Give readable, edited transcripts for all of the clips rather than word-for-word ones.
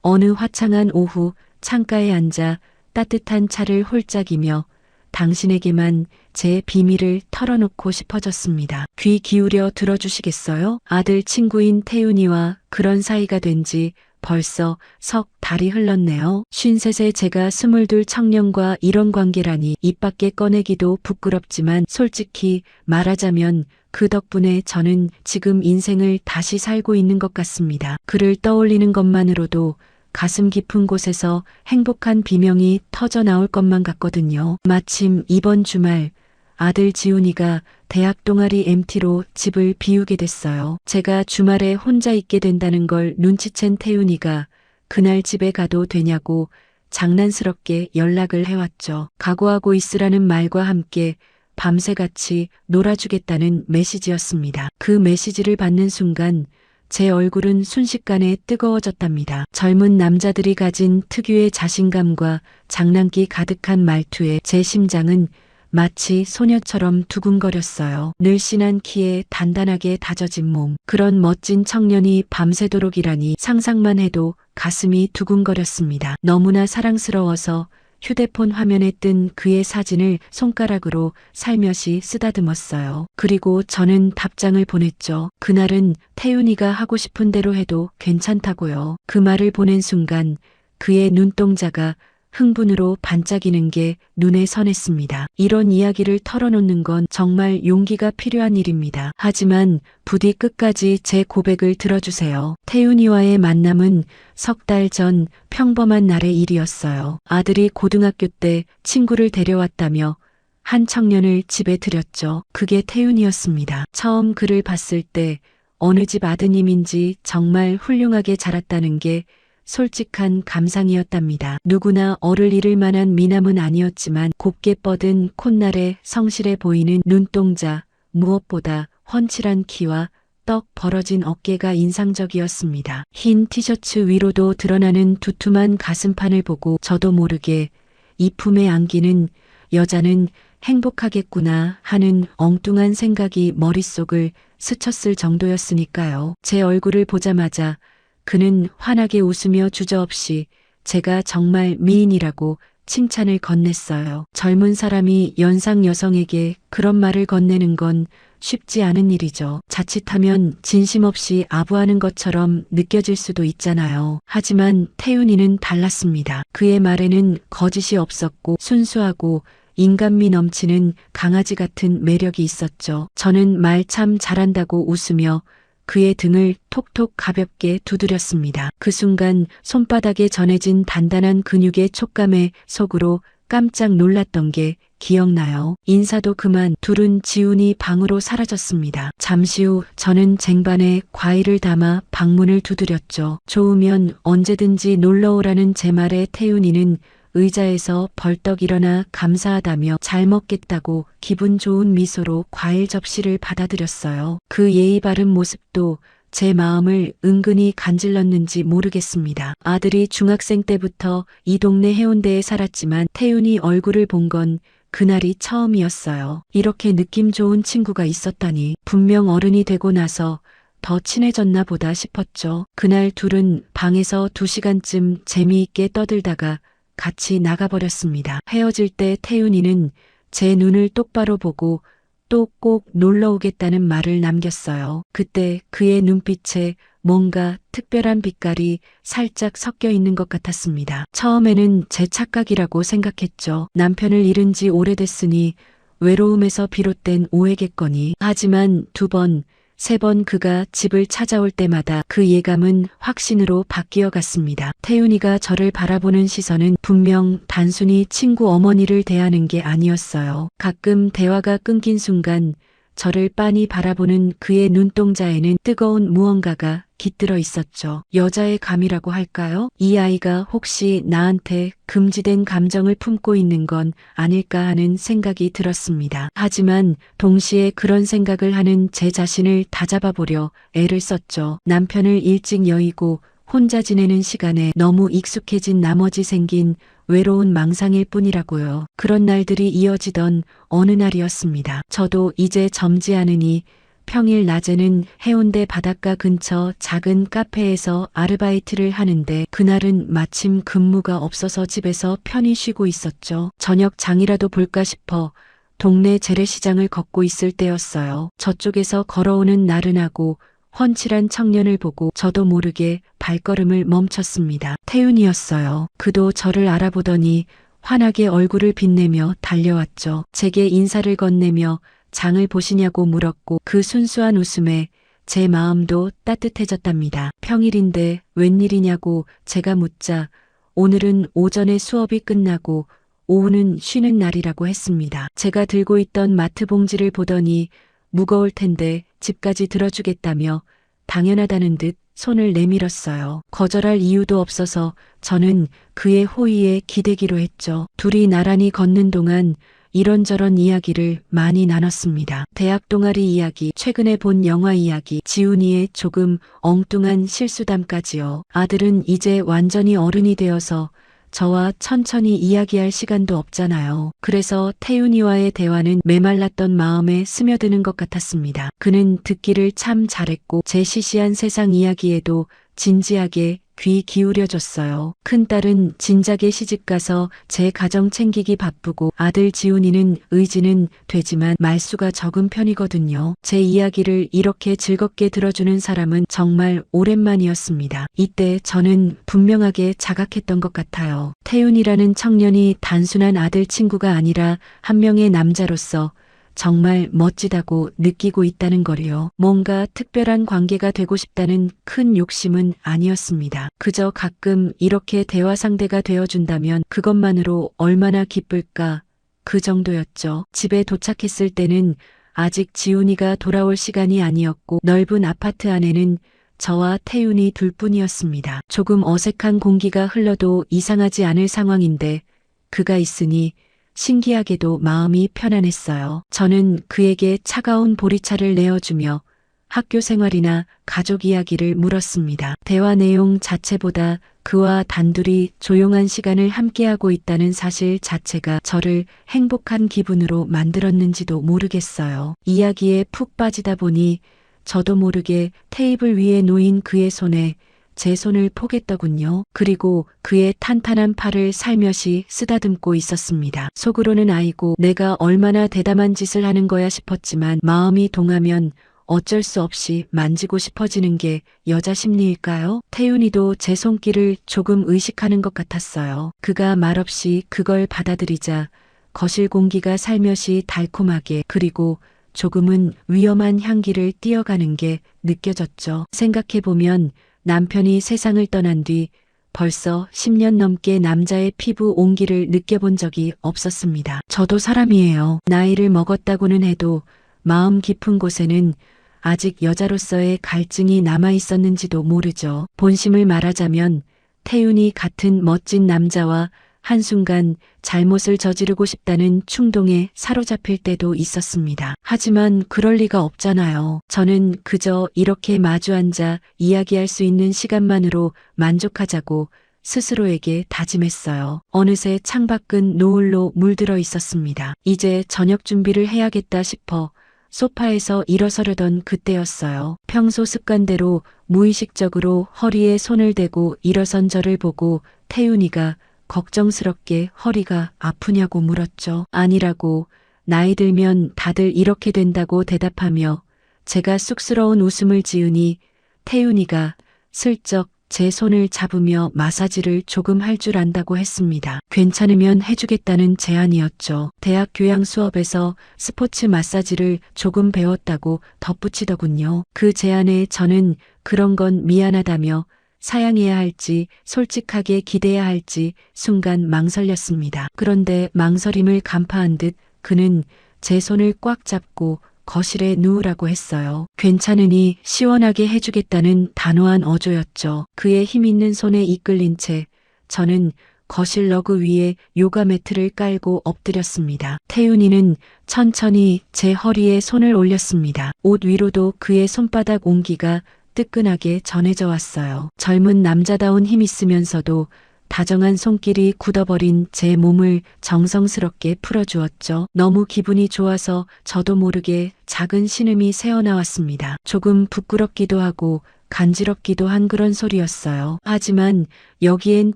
어느 화창한 오후 창가에 앉아 따뜻한 차를 홀짝이며 당신에게만 제 비밀을 털어놓고 싶어졌습니다. 귀 기울여 들어주시겠어요? 아들 친구인 태윤이와 그런 사이가 된 지 벌써 석 달이 흘렀네요. 53세 제가 22 청년과 이런 관계라니 입 밖에 꺼내기도 부끄럽지만 솔직히 말하자면 그 덕분에 저는 지금 인생을 다시 살고 있는 것 같습니다. 그를 떠올리는 것만으로도 가슴 깊은 곳에서 행복한 비명이 터져 나올 것만 같거든요. 마침 이번 주말 아들 지훈이가 대학 동아리 MT로 집을 비우게 됐어요. 제가 주말에 혼자 있게 된다는 걸 눈치챈 태윤이가 그날 집에 가도 되냐고 장난스럽게 연락을 해왔죠. 각오하고 있으라는 말과 함께 밤새 같이 놀아주겠다는 메시지였습니다. 그 메시지를 받는 순간 제 얼굴은 순식간에 뜨거워졌답니다. 젊은 남자들이 가진 특유의 자신감과 장난기 가득한 말투에 제 심장은 마치 소녀처럼 두근거렸어요. 늘씬한 키에 단단하게 다져진 몸, 그런 멋진 청년이 밤새도록이라니 상상만 해도 가슴이 두근거렸습니다. 너무나 사랑스러워서 휴대폰 화면에 뜬 그의 사진을 손가락으로 살며시 쓰다듬었어요. 그리고 저는 답장을 보냈죠. 그날은 태윤이가 하고 싶은 대로 해도 괜찮다고요. 그 말을 보낸 순간 그의 눈동자가 흥분으로 반짝이는 게 눈에 선했습니다. 이런 이야기를 털어놓는 건 정말 용기가 필요한 일입니다. 하지만 부디 끝까지 제 고백을 들어주세요. 태윤이와의 만남은 석 달 전 평범한 날의 일이었어요. 아들이 고등학교 때 친구를 데려왔다며 한 청년을 집에 들였죠. 그게 태윤이었습니다. 처음 그를 봤을 때 어느 집 아드님인지 정말 훌륭하게 자랐다는 게 솔직한 감상이었답니다. 누구나 얻을 잃을 만한 미남은 아니었지만 곱게 뻗은 콧날에 성실해 보이는 눈동자, 무엇보다 훤칠한 키와 떡 벌어진 어깨가 인상적이었습니다. 흰 티셔츠 위로도 드러나는 두툼한 가슴판을 보고 저도 모르게 이 품에 안기는 여자는 행복하겠구나 하는 엉뚱한 생각이 머릿속을 스쳤을 정도였으니까요. 제 얼굴을 보자마자 그는 환하게 웃으며 주저없이 제가 정말 미인이라고 칭찬을 건넸어요. 젊은 사람이 연상 여성에게 그런 말을 건네는 건 쉽지 않은 일이죠. 자칫하면 진심 없이 아부하는 것처럼 느껴질 수도 있잖아요. 하지만 태윤이는 달랐습니다. 그의 말에는 거짓이 없었고 순수하고 인간미 넘치는 강아지 같은 매력이 있었죠. 저는 말 참 잘한다고 웃으며 그의 등을 톡톡 가볍게 두드렸습니다. 그 순간 손바닥에 전해진 단단한 근육의 촉감에 속으로 깜짝 놀랐던 게 기억나요. 인사도 그만 둘은 지훈이 방으로 사라졌습니다. 잠시 후 저는 쟁반에 과일을 담아 방문을 두드렸죠. 좋으면 언제든지 놀러오라는 제 말에 태윤이는 의자에서 벌떡 일어나 감사하다며 잘 먹겠다고 기분 좋은 미소로 과일 접시를 받아들였어요. 그 예의 바른 모습도 제 마음을 은근히 간질렀는지 모르겠습니다. 아들이 중학생 때부터 이 동네 해운대에 살았지만 태윤이 얼굴을 본 건 그날이 처음이었어요. 이렇게 느낌 좋은 친구가 있었다니. 분명 어른이 되고 나서 더 친해졌나 보다 싶었죠. 그날 둘은 방에서 2시간쯤 재미있게 떠들다가 같이 나가버렸습니다. 헤어질 때 태윤이는 제 눈을 똑바로 보고 또 꼭 놀러 오겠다는 말을 남겼어요. 그때 그의 눈빛에 뭔가 특별한 빛깔이 살짝 섞여 있는 것 같았습니다. 처음에는 제 착각이라고 생각했죠. 남편을 잃은 지 오래됐으니 외로움에서 비롯된 오해겠거니. 하지만 2번, 3번 그가 집을 찾아올 때마다 그 예감은 확신으로 바뀌어 갔습니다. 태윤이가 저를 바라보는 시선은 분명 단순히 친구 어머니를 대하는 게 아니었어요. 가끔 대화가 끊긴 순간 저를 빤히 바라보는 그의 눈동자에는 뜨거운 무언가가 깃들어 있었죠. 여자의 감이라고 할까요? 이 아이가 혹시 나한테 금지된 감정을 품고 있는 건 아닐까 하는 생각이 들었습니다. 하지만 동시에 그런 생각을 하는 제 자신을 다잡아보려 애를 썼죠. 남편을 일찍 여의고 혼자 지내는 시간에 너무 익숙해진 나머지 생긴 외로운 망상일 뿐이라고요. 그런 날들이 이어지던 어느 날이었습니다. 저도 이제 젊지 않으니 평일 낮에는 해운대 바닷가 근처 작은 카페에서 아르바이트를 하는데 그날은 마침 근무가 없어서 집에서 편히 쉬고 있었죠. 저녁 장이라도 볼까 싶어 동네 재래시장을 걷고 있을 때였어요. 저쪽에서 걸어오는 나른하고 훤칠한 청년을 보고 저도 모르게 발걸음을 멈췄습니다. 태윤이었어요. 그도 저를 알아보더니 환하게 얼굴을 빛내며 달려왔죠. 제게 인사를 건네며 장을 보시냐고 물었고 그 순수한 웃음에 제 마음도 따뜻해졌답니다. 평일인데 웬일이냐고 제가 묻자 오늘은 오전에 수업이 끝나고 오후는 쉬는 날이라고 했습니다. 제가 들고 있던 마트 봉지를 보더니 무거울 텐데 집까지 들어주겠다며 당연하다는 듯 손을 내밀었어요. 거절할 이유도 없어서 저는 그의 호의에 기대기로 했죠. 둘이 나란히 걷는 동안 이런저런 이야기를 많이 나눴습니다. 대학 동아리 이야기, 최근에 본 영화 이야기, 지훈이의 조금 엉뚱한 실수담까지요. 아들은 이제 완전히 어른이 되어서 저와 천천히 이야기할 시간도 없잖아요. 그래서 태윤이와의 대화는 메말랐던 마음에 스며드는 것 같았습니다. 그는 듣기를 참 잘했고 제 시시한 세상 이야기에도 진지하게 귀 기울여줬어요. 큰딸은 진작에 시집가서 제 가정 챙기기 바쁘고 아들 지훈이는 의지는 되지만 말수가 적은 편이거든요. 제 이야기를 이렇게 즐겁게 들어주는 사람은 정말 오랜만이었습니다. 이때 저는 분명하게 자각했던 것 같아요. 태윤이라는 청년이 단순한 아들 친구가 아니라 한 명의 남자로서 정말 멋지다고 느끼고 있다는 거리요. 뭔가 특별한 관계가 되고 싶다는 큰 욕심은 아니었습니다. 그저 가끔 이렇게 대화 상대가 되어준다면 그것만으로 얼마나 기쁠까 그 정도였죠. 집에 도착했을 때는 아직 지훈이가 돌아올 시간이 아니었고 넓은 아파트 안에는 저와 태윤이 둘뿐이었습니다. 조금 어색한 공기가 흘러도 이상하지 않을 상황인데 그가 있으니 신기하게도 마음이 편안했어요. 저는 그에게 차가운 보리차를 내어주며 학교 생활이나 가족 이야기를 물었습니다. 대화 내용 자체보다 그와 단둘이 조용한 시간을 함께하고 있다는 사실 자체가 저를 행복한 기분으로 만들었는지도 모르겠어요. 이야기에 푹 빠지다 보니 저도 모르게 테이블 위에 놓인 그의 손에 제 손을 포겠더군요. 그리고 그의 탄탄한 팔을 살며시 쓰다듬고 있었습니다. 속으로는 아이고 내가 얼마나 대담한 짓을 하는 거야 싶었지만 마음이 동하면 어쩔 수 없이 만지고 싶어지는 게 여자 심리일까요? 태윤이도 제 손길을 조금 의식하는 것 같았어요. 그가 말없이 그걸 받아들이자 거실 공기가 살며시 달콤하게 그리고 조금은 위험한 향기를 띄어가는 게 느껴졌죠. 생각해보면 남편이 세상을 떠난 뒤 벌써 10년 넘게 남자의 피부 온기를 느껴본 적이 없었습니다. 저도 사람이에요. 나이를 먹었다고는 해도 마음 깊은 곳에는 아직 여자로서의 갈증이 남아 있었는지도 모르죠. 본심을 말하자면 태윤이 같은 멋진 남자와 한순간 잘못을 저지르고 싶다는 충동에 사로잡힐 때도 있었습니다. 하지만 그럴 리가 없잖아요. 저는 그저 이렇게 마주 앉아 이야기할 수 있는 시간만으로 만족하자고 스스로에게 다짐했어요. 어느새 창밖은 노을로 물들어 있었습니다. 이제 저녁 준비를 해야겠다 싶어 소파에서 일어서려던 그때였어요. 평소 습관대로 무의식적으로 허리에 손을 대고 일어선 저를 보고 태윤이가 걱정스럽게 허리가 아프냐고 물었죠. 아니라고 나이 들면 다들 이렇게 된다고 대답하며 제가 쑥스러운 웃음을 지으니 태윤이가 슬쩍 제 손을 잡으며 마사지를 조금 할 줄 안다고 했습니다. 괜찮으면 해주겠다는 제안이었죠. 대학 교양 수업에서 스포츠 마사지를 조금 배웠다고 덧붙이더군요. 그 제안에 저는 그런 건 미안하다며 사양해야 할지 솔직하게 기대야 할지 순간 망설였습니다. 그런데 망설임을 간파한 듯 그는 제 손을 꽉 잡고 거실에 누우라고 했어요. 괜찮으니 시원하게 해주겠다는 단호한 어조였죠. 그의 힘있는 손에 이끌린 채 저는 거실 러그 위에 요가 매트를 깔고 엎드렸습니다. 태윤이는 천천히 제 허리에 손을 올렸습니다. 옷 위로도 그의 손바닥 온기가 뜨끈하게 전해져 왔어요. 젊은 남자다운 힘 있으면서도 다정한 손길이 굳어버린 제 몸을 정성스럽게 풀어주었죠. 너무 기분이 좋아서 저도 모르게 작은 신음이 새어나왔습니다. 조금 부끄럽기도 하고 간지럽기도 한 그런 소리였어요. 하지만 여기엔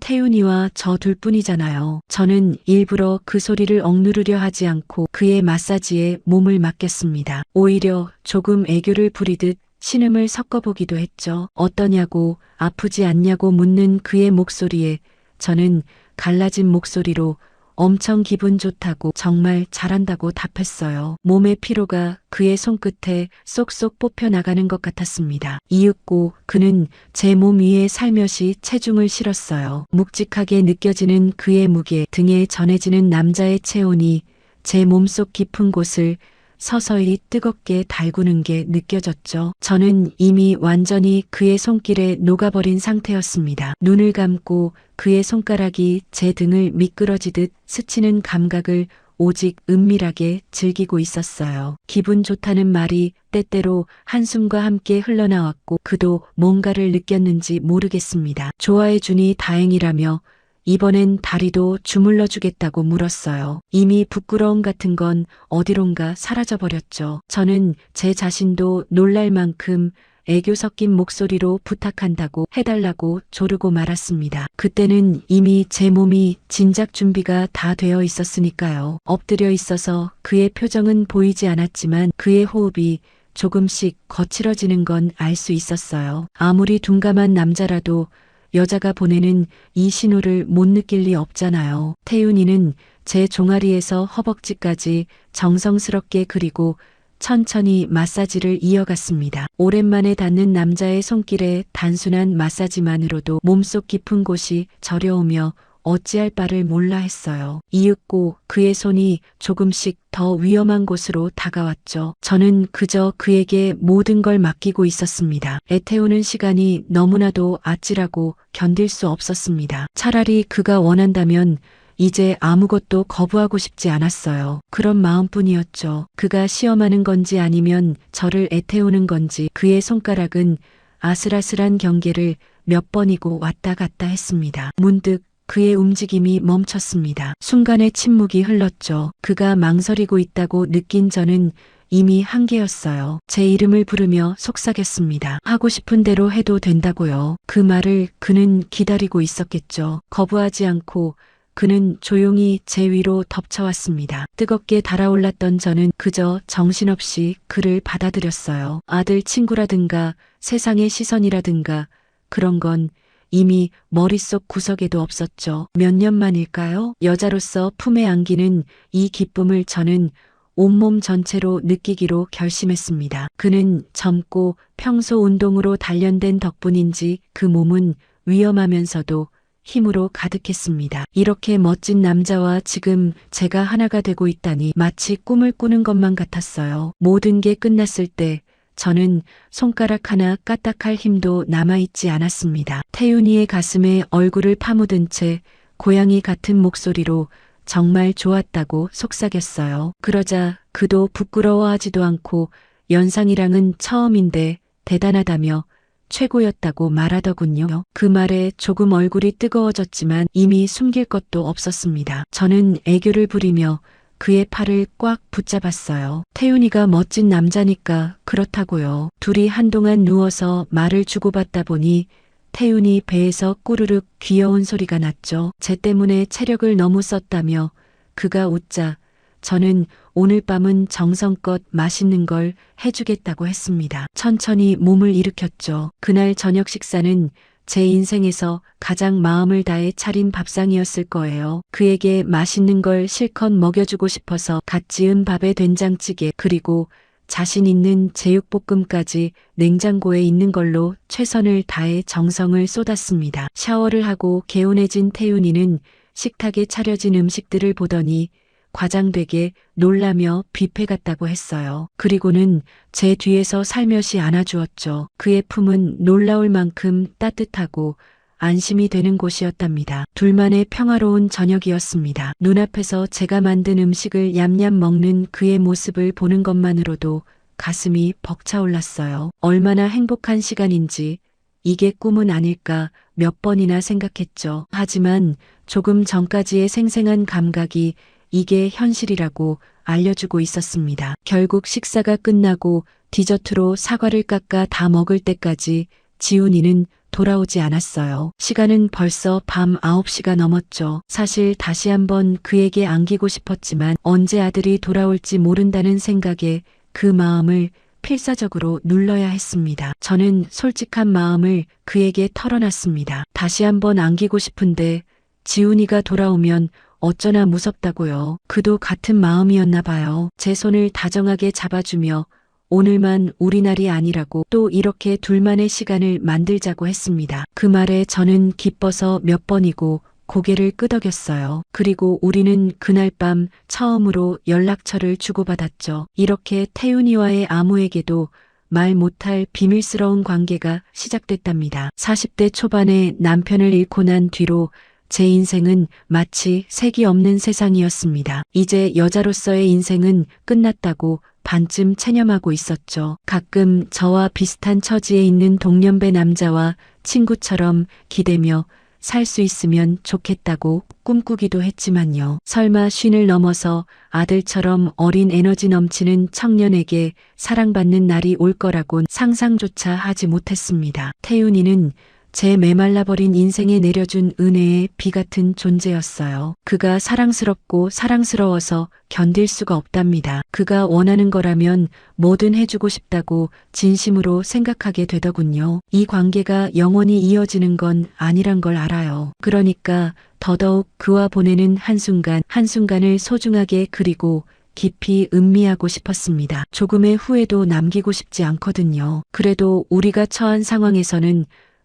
태윤이와 저 둘뿐이잖아요. 저는 일부러 그 소리를 억누르려 하지 않고 그의 마사지에 몸을 맡겼습니다. 오히려 조금 애교를 부리듯 신음을 섞어보기도 했죠. 어떠냐고, 아프지 않냐고 묻는 그의 목소리에 저는 갈라진 목소리로 엄청 기분 좋다고 정말 잘한다고 답했어요. 몸의 피로가 그의 손끝에 쏙쏙 뽑혀 나가는 것 같았습니다. 이윽고 그는 제 몸 위에 살며시 체중을 실었어요. 묵직하게 느껴지는 그의 무게, 등에 전해지는 남자의 체온이 제 몸속 깊은 곳을 서서히 뜨겁게 달구는 게 느껴졌죠. 저는 이미 완전히 그의 손길에 녹아버린 상태였습니다. 눈을 감고 그의 손가락이 제 등을 미끄러지듯 스치는 감각을 오직 은밀하게 즐기고 있었어요. 기분 좋다는 말이 때때로 한숨과 함께 흘러나왔고 그도 뭔가를 느꼈는지 모르겠습니다. 좋아해주니 다행이라며 이번엔 다리도 주물러 주겠다고 물었어요. 이미 부끄러움 같은 건 어디론가 사라져버렸죠. 저는 제 자신도 놀랄 만큼 애교 섞인 목소리로 부탁한다고 해달라고 조르고 말았습니다. 그때는 이미 제 몸이 진작 준비가 다 되어 있었으니까요. 엎드려 있어서 그의 표정은 보이지 않았지만 그의 호흡이 조금씩 거칠어지는 건 알 수 있었어요. 아무리 둔감한 남자라도 여자가 보내는 이 신호를 못 느낄 리 없잖아요. 태윤이는 제 종아리에서 허벅지까지 정성스럽게 그리고 천천히 마사지를 이어갔습니다. 오랜만에 닿는 남자의 손길에 단순한 마사지만으로도 몸속 깊은 곳이 저려오며 어찌할 바를 몰라 했어요. 이윽고 그의 손이 조금씩 더 위험한 곳으로 다가왔죠. 저는 그저 그에게 모든 걸 맡기고 있었습니다. 애태우는 시간이 너무나도 아찔하고 견딜 수 없었습니다. 차라리 그가 원한다면 이제 아무것도 거부하고 싶지 않았어요. 그런 마음뿐이었죠. 그가 시험하는 건지 아니면 저를 애태우는 건지. 그의 손가락은 아슬아슬한 경계를 몇 번이고 왔다 갔다 했습니다. 문득 그의 움직임이 멈췄습니다. 순간의 침묵이 흘렀죠. 그가 망설이고 있다고 느낀 저는 이미 한계였어요. 제 이름을 부르며 속삭였습니다. 하고 싶은 대로 해도 된다고요. 그 말을 그는 기다리고 있었겠죠. 거부하지 않고 그는 조용히 제 위로 덮쳐왔습니다. 뜨겁게 달아올랐던 저는 그저 정신없이 그를 받아들였어요. 아들 친구라든가 세상의 시선이라든가 그런 건 이미 머릿속 구석에도 없었죠. 몇 년 만일까요? 여자로서 품에 안기는 이 기쁨을 저는 온몸 전체로 느끼기로 결심했습니다. 그는 젊고 평소 운동으로 단련된 덕분인지 그 몸은 위험하면서도 힘으로 가득했습니다. 이렇게 멋진 남자와 지금 제가 하나가 되고 있다니 마치 꿈을 꾸는 것만 같았어요. 모든 게 끝났을 때 저는 손가락 하나 까딱할 힘도 남아있지 않았습니다. 태윤이의 가슴에 얼굴을 파묻은 채 고양이 같은 목소리로 정말 좋았다고 속삭였어요. 그러자 그도 부끄러워하지도 않고 연상이랑은 처음인데 대단하다며 최고였다고 말하더군요. 그 말에 조금 얼굴이 뜨거워졌지만 이미 숨길 것도 없었습니다. 저는 애교를 부리며 그의 팔을 꽉 붙잡았어요. 태윤이가 멋진 남자니까 그렇다고요. 둘이 한동안 누워서 말을 주고받다 보니 태윤이 배에서 꾸르륵 귀여운 소리가 났죠. 쟤 때문에 체력을 너무 썼다며 그가 웃자 저는 오늘 밤은 정성껏 맛있는 걸 해주겠다고 했습니다. 천천히 몸을 일으켰죠. 그날 저녁 식사는 제 인생에서 가장 마음을 다해 차린 밥상이었을 거예요. 그에게 맛있는 걸 실컷 먹여주고 싶어서 갓 지은 밥에 된장찌개 그리고 자신 있는 제육볶음까지 냉장고에 있는 걸로 최선을 다해 정성을 쏟았습니다. 샤워를 하고 개운해진 태윤이는 식탁에 차려진 음식들을 보더니 과장되게 놀라며 뷔페 같다고 했어요. 그리고는 제 뒤에서 살며시 안아주었죠. 그의 품은 놀라울 만큼 따뜻하고 안심이 되는 곳이었답니다. 둘만의 평화로운 저녁이었습니다. 눈앞에서 제가 만든 음식을 얌얌 먹는 그의 모습을 보는 것만으로도 가슴이 벅차올랐어요. 얼마나 행복한 시간인지 이게 꿈은 아닐까 몇 번이나 생각했죠. 하지만 조금 전까지의 생생한 감각이 이게 현실이라고 알려주고 있었습니다. 결국 식사가 끝나고 디저트로 사과를 깎아 다 먹을 때까지 지훈이는 돌아오지 않았어요. 시간은 벌써 밤 9시가 넘었죠. 사실 다시 한번 그에게 안기고 싶었지만 언제 아들이 돌아올지 모른다는 생각에 그 마음을 필사적으로 눌러야 했습니다. 저는 솔직한 마음을 그에게 털어놨습니다. 다시 한번 안기고 싶은데 지훈이가 돌아오면 어쩌나 무섭다고요. 그도 같은 마음이었나 봐요. 제 손을 다정하게 잡아주며 오늘만 우리 날이 아니라고 또 이렇게 둘만의 시간을 만들자고 했습니다. 그 말에 저는 기뻐서 몇 번이고 고개를 끄덕였어요. 그리고 우리는 그날 밤 처음으로 연락처를 주고받았죠. 이렇게 태윤이와의 아무에게도 말 못할 비밀스러운 관계가 시작됐답니다. 40대 초반에 남편을 잃고 난 뒤로 제 인생은 마치 색이 없는 세상이었습니다. 이제 여자로서의 인생은 끝났다고 반쯤 체념하고 있었죠. 가끔 저와 비슷한 처지에 있는 동년배 남자와 친구처럼 기대며 살 수 있으면 좋겠다고 꿈꾸기도 했지만요. 설마 쉰을 넘어서 아들처럼 어린 에너지 넘치는 청년에게 사랑받는 날이 올 거라곤 상상조차 하지 못했습니다. 태윤이는 제 메말라버린 인생에 내려준 은혜의 비 같은 존재였어요. 그가 사랑스럽고 사랑스러워서 견딜 수가 없답니다. 그가 원하는 거라면 뭐든 해주고 싶다고 진심으로 생각하게 되더군요. 이 관계가 영원히 이어지는 건 아니란 걸 알아요. 그러니까 더더욱 그와 보내는 한순간을 소중하게 그리고 깊이 음미하고 싶었습니다. 조금의 후회도 남기고 싶지 않거든요. 그래도 우리가 처한 상황에서는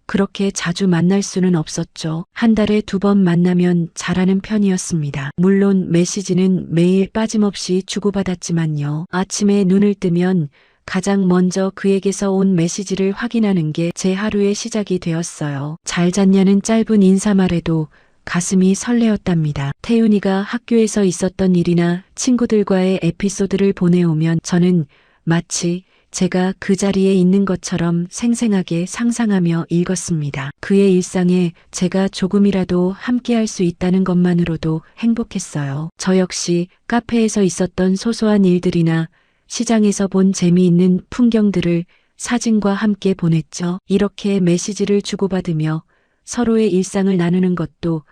그렇게 자주 만날 수는 없었죠. 한 달에 2번 만나면 잘하는 편이었습니다. 물론 메시지는 매일 빠짐없이 주고받았지만요. 아침에 눈을 뜨면 가장 먼저 그에게서 온 메시지를 확인하는 게 제 하루의 시작이 되었어요. 잘 잤냐는 짧은 인사말에도 가슴이 설레었답니다. 태윤이가 학교에서 있었던 일이나 친구들과의 에피소드를 보내오면 저는 마치 제가 그 자리에 있는 것처럼 생생하게 상상하며 읽었습니다. 그의 일상에 제가 조금이라도 함께할 수 있다는 것만으로도 행복했어요. 저 역시 카페에서 있었던 소소한 일들이나 시장에서 본 재미있는 풍경들을 사진과 함께 보냈죠. 이렇게 메시지를 주고받으며 서로의 일상을 나누는 것도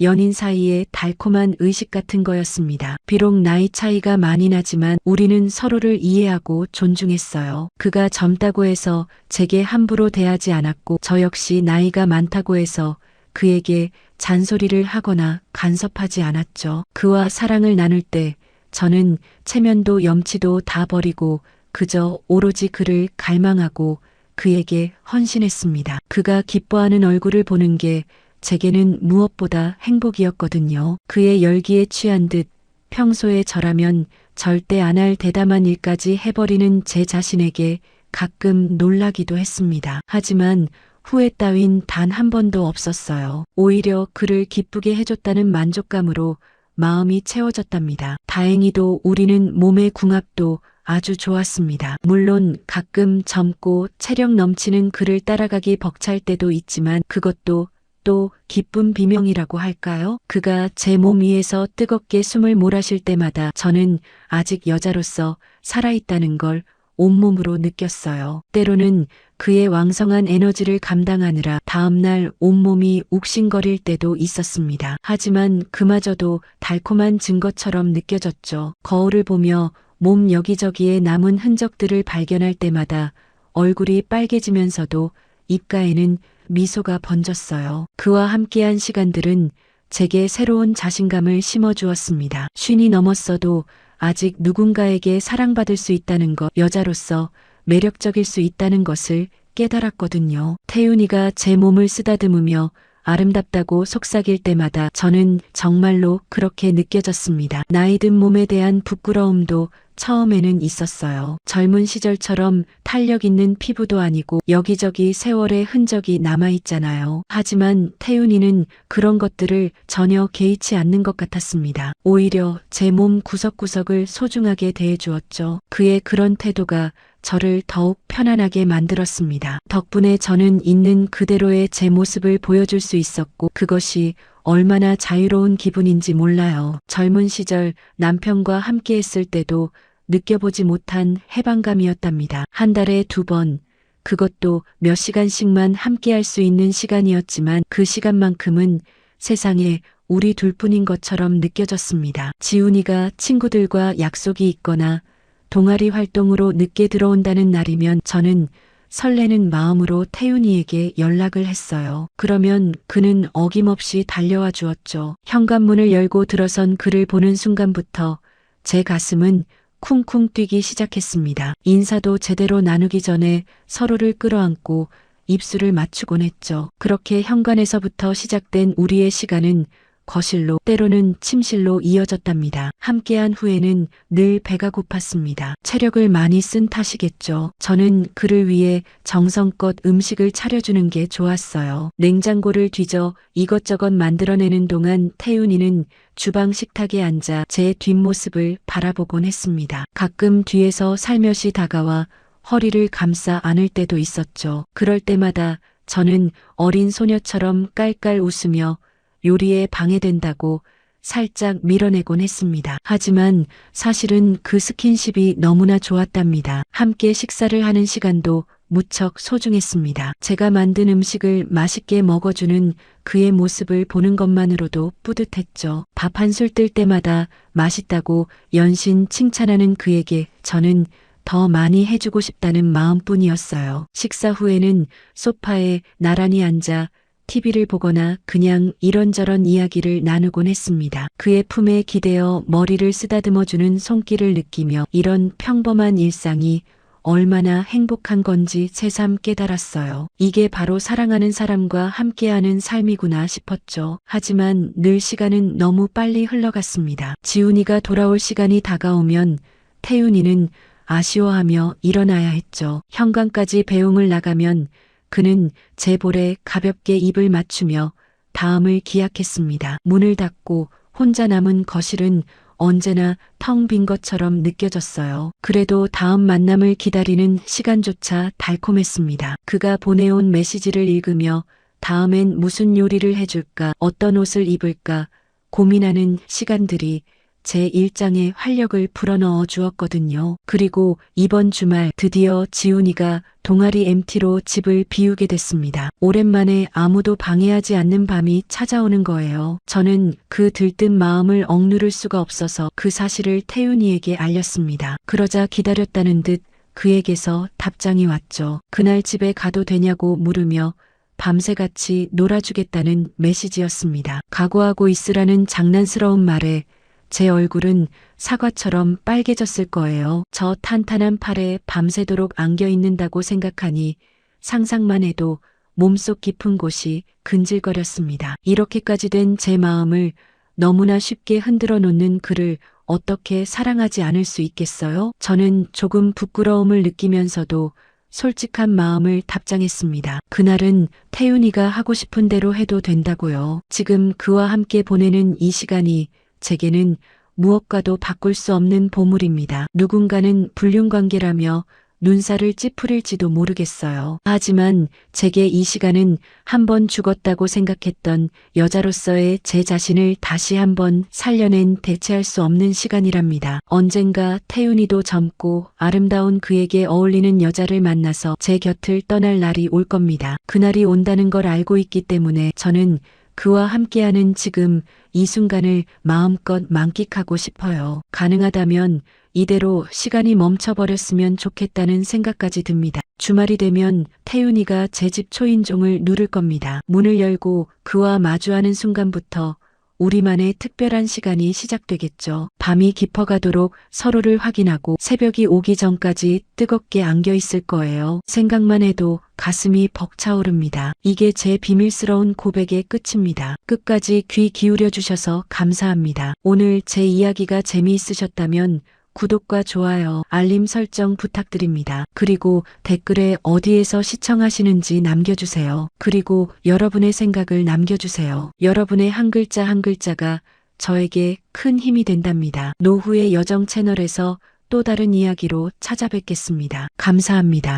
연인 사이의 달콤한 의식 같은 거였습니다. 비록 나이 차이가 많이 나지만 우리는 서로를 이해하고 존중했어요. 그가 젊다고 해서 제게 함부로 대하지 않았고 저 역시 나이가 많다고 해서 그에게 잔소리를 하거나 간섭하지 않았죠. 그와 사랑을 나눌 때 저는 체면도 염치도 다 버리고 그저 오로지 그를 갈망하고 그에게 헌신했습니다. 그가 기뻐하는 얼굴을 보는 게 제게는 무엇보다 행복이었거든요. 그의 열기에 취한 듯 평소에 저라면 절대 안 할 대담한 일까지 해버리는 제 자신에게 가끔 놀라기도 했습니다. 하지만 후회 따윈 단 한 번도 없었어요. 오히려 그를 기쁘게 해줬다는 만족감으로 마음이 채워졌답니다. 다행히도 우리는 몸의 궁합도 아주 좋았습니다. 물론 가끔 젊고 체력 넘치는 그를 따라가기 벅찰 때도 있지만 그것도 또 기쁜 비명이라고 할까요? 그가 제 몸 위에서 뜨겁게 숨을 몰아쉴 때마다 저는 아직 여자로서 살아있다는 걸 온몸으로 느꼈어요. 때로는 그의 왕성한 에너지를 감당하느라 다음날 온몸이 욱신거릴 때도 있었습니다. 하지만 그마저도 달콤한 증거처럼 느껴졌죠. 거울을 보며 몸 여기저기에 남은 흔적들을 발견할 때마다 얼굴이 빨개지면서도 입가에는 미소가 번졌어요. 그와 함께한 시간들은 제게 새로운 자신감을 심어주었습니다. 50이 넘었어도 아직 누군가에게 사랑받을 수 있다는 것, 여자로서 매력적일 수 있다는 것을 깨달았거든요. 태윤이가 제 몸을 쓰다듬으며 아름답다고 속삭일 때마다 저는 정말로 그렇게 느껴졌습니다. 나이 든 몸에 대한 부끄러움도 처음에는 있었어요. 젊은 시절처럼 탄력 있는 피부도 아니고 여기저기 세월의 흔적이 남아있잖아요. 하지만 태윤이는 그런 것들을 전혀 개의치 않는 것 같았습니다. 오히려 제 몸 구석구석을 소중하게 대해주었죠. 그의 그런 태도가 저를 더욱 편안하게 만들었습니다. 덕분에 저는 있는 그대로의 제 모습을 보여줄 수 있었고 그것이 얼마나 자유로운 기분인지 몰라요. 젊은 시절 남편과 함께 했을 때도 느껴보지 못한 해방감이었답니다. 한 달에 2번, 그것도 몇 시간씩만 함께 할 수 있는 시간이었지만 그 시간만큼은 세상에 우리 둘뿐인 것처럼 느껴졌습니다. 지훈이가 친구들과 약속이 있거나 동아리 활동으로 늦게 들어온다는 날이면 저는 설레는 마음으로 태윤이에게 연락을 했어요. 그러면 그는 어김없이 달려와 주었죠. 현관문을 열고 들어선 그를 보는 순간부터 제 가슴은 쿵쿵 뛰기 시작했습니다. 인사도 제대로 나누기 전에 서로를 끌어안고 입술을 맞추곤 했죠. 그렇게 현관에서부터 시작된 우리의 시간은 거실로 때로는 침실로 이어졌답니다. 함께한 후에는 늘 배가 고팠습니다. 체력을 많이 쓴 탓이겠죠. 저는 그를 위해 정성껏 음식을 차려주는 게 좋았어요. 냉장고를 뒤져 이것저것 만들어내는 동안 태윤이는 주방 식탁에 앉아 제 뒷모습을 바라보곤 했습니다. 가끔 뒤에서 살며시 다가와 허리를 감싸 안을 때도 있었죠. 그럴 때마다 저는 어린 소녀처럼 깔깔 웃으며 요리에 방해된다고 살짝 밀어내곤 했습니다. 하지만 사실은 그 스킨십이 너무나 좋았답니다. 함께 식사를 하는 시간도 무척 소중했습니다. 제가 만든 음식을 맛있게 먹어주는 그의 모습을 보는 것만으로도 뿌듯했죠. 밥 한 술 뜰 때마다 맛있다고 연신 칭찬하는 그에게 저는 더 많이 해주고 싶다는 마음뿐이었어요. 식사 후에는 소파에 나란히 앉아 TV를 보거나 그냥 이런저런 이야기를 나누곤 했습니다. 그의 품에 기대어 머리를 쓰다듬어주는 손길을 느끼며 이런 평범한 일상이 얼마나 행복한 건지 새삼 깨달았어요. 이게 바로 사랑하는 사람과 함께하는 삶이구나 싶었죠. 하지만 늘 시간은 너무 빨리 흘러갔습니다. 지훈이가 돌아올 시간이 다가오면 태윤이는 아쉬워하며 일어나야 했죠. 현관까지 배웅을 나가면 그는 제 볼에 가볍게 입을 맞추며 다음을 기약했습니다. 문을 닫고 혼자 남은 거실은 언제나 텅 빈 것처럼 느껴졌어요. 그래도 다음 만남을 기다리는 시간조차 달콤했습니다. 그가 보내온 메시지를 읽으며 다음엔 무슨 요리를 해줄까, 어떤 옷을 입을까 고민하는 시간들이 제 일상에 활력을 불어넣어 주었거든요. 그리고 이번 주말 드디어 지훈이가 동아리 MT로 집을 비우게 됐습니다. 오랜만에 아무도 방해하지 않는 밤이 찾아오는 거예요. 저는 그 들뜬 마음을 억누를 수가 없어서 그 사실을 태윤이에게 알렸습니다. 그러자 기다렸다는 듯 그에게서 답장이 왔죠. 그날 집에 가도 되냐고 물으며 밤새 같이 놀아주겠다는 메시지였습니다. 각오하고 있으라는 장난스러운 말에 제 얼굴은 사과처럼 빨개졌을 거예요. 저 탄탄한 팔에 밤새도록 안겨 있는다고 생각하니 상상만 해도 몸속 깊은 곳이 근질거렸습니다. 이렇게까지 된 제 마음을 너무나 쉽게 흔들어 놓는 그를 어떻게 사랑하지 않을 수 있겠어요? 저는 조금 부끄러움을 느끼면서도 솔직한 마음을 답장했습니다. 그날은 태윤이가 하고 싶은 대로 해도 된다고요. 지금 그와 함께 보내는 이 시간이 제게는 무엇과도 바꿀 수 없는 보물입니다. 누군가는 불륜관계라며 눈살을 찌푸릴지도 모르겠어요. 하지만 제게 이 시간은 한번 죽었다고 생각했던 여자로서의 제 자신을 다시 한번 살려낸 대체할 수 없는 시간이랍니다. 언젠가 태윤이도 젊고 아름다운 그에게 어울리는 여자를 만나서 제 곁을 떠날 날이 올 겁니다. 그날이 온다는 걸 알고 있기 때문에 저는 그와 함께하는 지금 이 순간을 마음껏 만끽하고 싶어요. 가능하다면 이대로 시간이 멈춰버렸으면 좋겠다는 생각까지 듭니다. 주말이 되면 태윤이가 제 집 초인종을 누를 겁니다. 문을 열고 그와 마주하는 순간부터 우리만의 특별한 시간이 시작되겠죠. 밤이 깊어가도록 서로를 확인하고 새벽이 오기 전까지 뜨겁게 안겨 있을 거예요. 생각만 해도 가슴이 벅차오릅니다. 이게 제 비밀스러운 고백의 끝입니다. 끝까지 귀 기울여 주셔서 감사합니다. 오늘 제 이야기가 재미있으셨다면 구독과 좋아요, 알림 설정 부탁드립니다. 그리고 댓글에 어디에서 시청하시는지 남겨주세요. 그리고 여러분의 생각을 남겨주세요. 여러분의 한 글자 한 글자가 저에게 큰 힘이 된답니다. 노후의 여정 채널에서 또 다른 이야기로 찾아뵙겠습니다. 감사합니다.